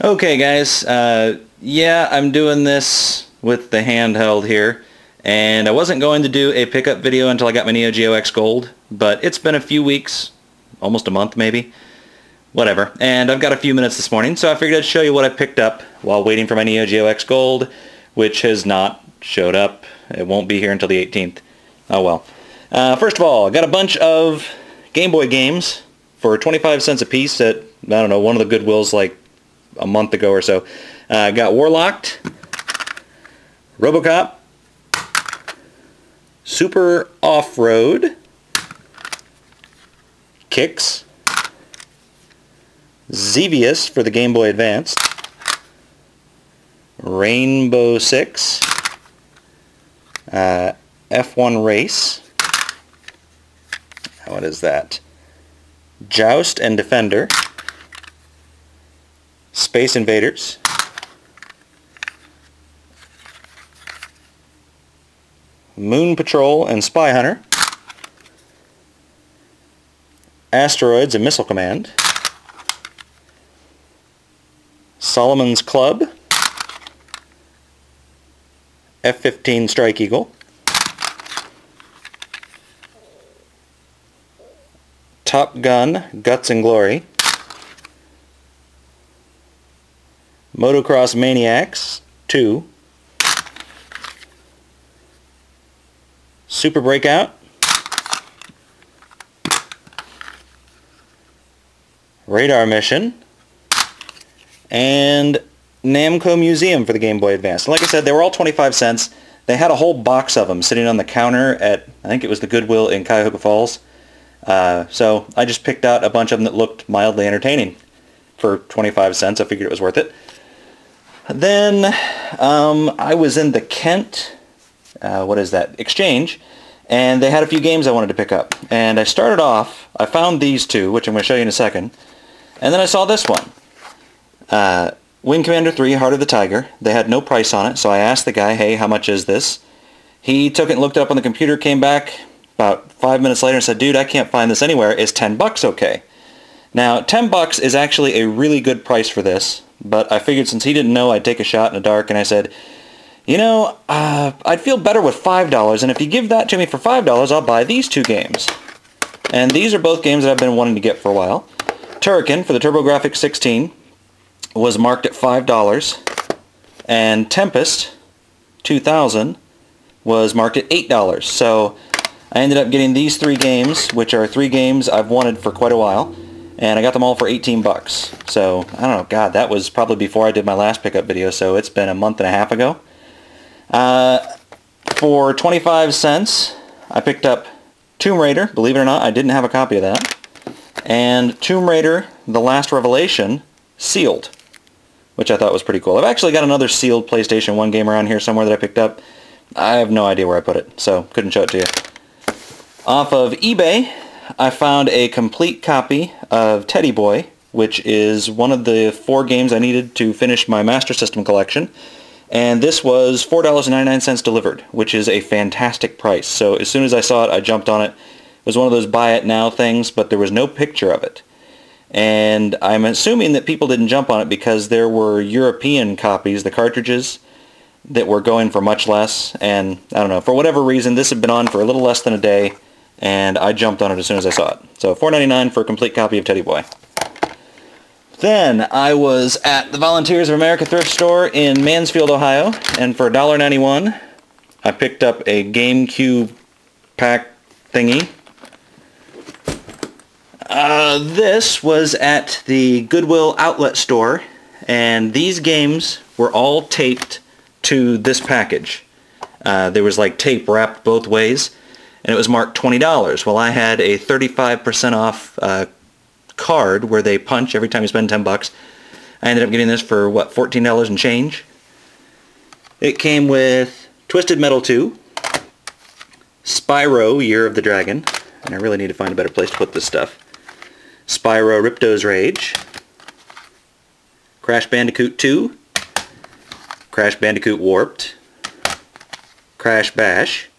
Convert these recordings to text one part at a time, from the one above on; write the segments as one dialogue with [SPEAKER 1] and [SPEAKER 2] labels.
[SPEAKER 1] Okay guys, yeah, I'm doing this with the handheld here, and I wasn't going to do a pickup video until I got my Neo Geo X Gold, but it's been a few weeks, almost a month maybe, whatever, and I've got a few minutes this morning, so I figured I'd show you what I picked up while waiting for my Neo Geo X Gold, which has not showed up. It won't be here until the 18th. Oh well. First of all, I got a bunch of Game Boy games for 25 cents a piece at, I don't know, one of the Goodwills like a month ago or so. Got Warlocked, RoboCop, Super Off-Road, Kicks, Xevious for the Game Boy Advance, Rainbow Six, F1 Race, what is that? Joust and Defender, Space Invaders, Moon Patrol and Spy Hunter, Asteroids and Missile Command, Solomon's Club, F-15 Strike Eagle, Top Gun Guts and Glory, Motocross Maniacs 2, Super Breakout, Radar Mission, and Namco Museum for the Game Boy Advance. And like I said, they were all 25 cents. They had a whole box of them sitting on the counter at, I think it was the Goodwill in Cuyahoga Falls. So I just picked out a bunch of them that looked mildly entertaining. For 25 cents, I figured it was worth it. Then I was in the Kent, what is that, Exchange, and they had a few games I wanted to pick up. And I started off, I found these two, which I'm going to show you in a second, and then I saw this one. Wing Commander 3, Heart of the Tiger. They had no price on it, so I asked the guy, hey, how much is this? He took it and looked it up on the computer, came back about 5 minutes later and said, dude, I can't find this anywhere. Is 10 bucks okay? Now, 10 bucks is actually a really good price for this, but I figured since he didn't know, I'd take a shot in the dark, and I said, you know, I'd feel better with $5, and if you give that to me for $5, I'll buy these two games. And these are both games that I've been wanting to get for a while. Turrican for the TurboGrafx 16 was marked at $5, and Tempest 2000 was marked at $8. So I ended up getting these three games, which are three games I've wanted for quite a while, and I got them all for 18 bucks. So, I don't know, God, that was probably before I did my last pickup video, so it's been a month and a half ago. For 25 cents, I picked up Tomb Raider. Believe it or not, I didn't have a copy of that. And Tomb Raider, The Last Revelation, sealed, which I thought was pretty cool. I've actually got another sealed PlayStation 1 game around here somewhere that I picked up. I have no idea where I put it, so couldn't show it to you. Off of eBay, I found a complete copy of Teddy Boy, which is one of the 4 games I needed to finish my Master System collection. And this was $4.99 delivered, which is a fantastic price. So as soon as I saw it, I jumped on it. It was one of those buy it now things, but there was no picture of it. And I'm assuming that people didn't jump on it because there were European copies, the cartridges, that were going for much less. And I don't know, for whatever reason, this had been on for a little less than a day, and I jumped on it as soon as I saw it. So $4.99 for a complete copy of Teddy Boy. Then I was at the Volunteers of America thrift store in Mansfield, Ohio, and for $1.91 I picked up a GameCube pack thingy. This was at the Goodwill outlet store, and these games were all taped to this package. There was like tape wrapped both ways, and it was marked $20. Well, I had a 35% off card where they punch every time you spend 10 bucks. I ended up getting this for, what, $14 and change? It came with Twisted Metal 2, Spyro Year of the Dragon, and I really need to find a better place to put this stuff, Spyro Ripto's Rage, Crash Bandicoot 2, Crash Bandicoot Warped, Crash Bash,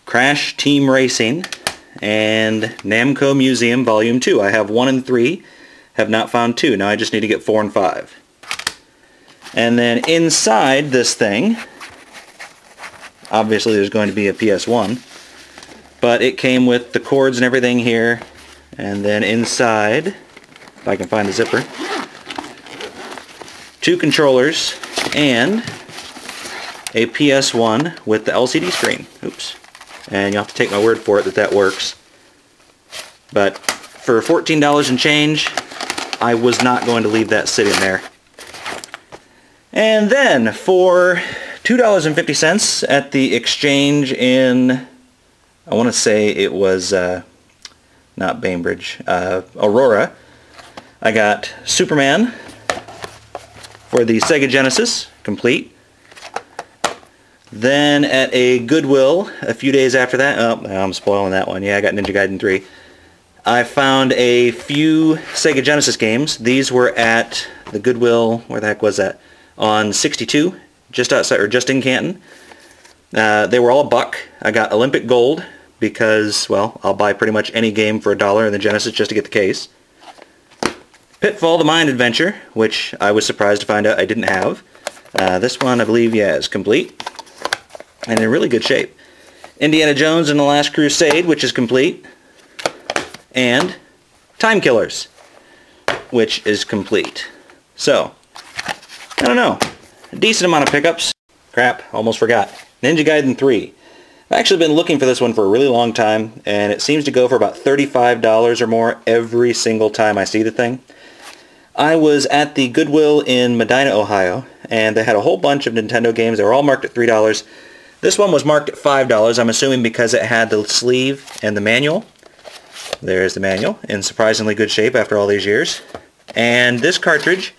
[SPEAKER 1] Crash Team Racing, and Namco Museum Volume 2. I have 1 and 3. Have not found 2. Now I just need to get 4 and 5. And then inside this thing, obviously there's going to be a PS1, but it came with the cords and everything here, and then inside, if I can find the zipper, 2 controllers and a PS1 with the LCD screen. Oops. And you'll have to take my word for it that that works. But for $14 and change, I was not going to leave that sitting there. And then for $2.50 at the exchange in, I want to say it was not Bainbridge, Aurora, I got Superman for the Sega Genesis, complete. Then at a Goodwill, a few days after that, oh, I'm spoiling that one. Yeah, I got Ninja Gaiden 3. I found a few Sega Genesis games. These were at the Goodwill, where the heck was that? On 62, just outside, or just in Canton. They were all $1. I got Olympic Gold because, well, I'll buy pretty much any game for $1 in the Genesis just to get the case. Pitfall: The Mind Adventure, which I was surprised to find out I didn't have. This one, I believe, yeah, is complete and in really good shape. Indiana Jones and the Last Crusade, which is complete. And Time Killers, which is complete. So, I don't know. A decent amount of pickups. Crap, almost forgot. Ninja Gaiden 3. I've actually been looking for this one for a really long time, and it seems to go for about $35 or more every single time I see the thing. I was at the Goodwill in Medina, Ohio, and they had a whole bunch of Nintendo games. They were all marked at $3. This one was marked at $5, I'm assuming because it had the sleeve and the manual. There's the manual, in surprisingly good shape after all these years. And this cartridge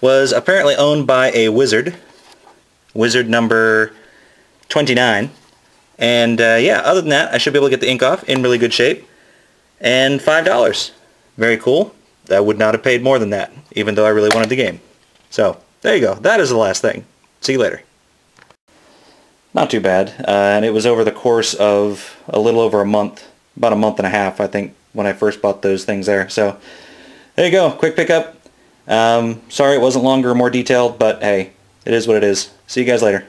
[SPEAKER 1] was apparently owned by a wizard. Wizard number 29. And yeah, other than that, I should be able to get the ink off in really good shape. And $5. Very cool. I would not have paid more than that, even though I really wanted the game. So, there you go. That is the last thing. See you later. Not too bad. And it was over the course of a little over a month. About a month and a half, I think, when I first bought those things there. So, there you go. Quick pickup. Sorry it wasn't longer or more detailed, but hey, it is what it is. See you guys later.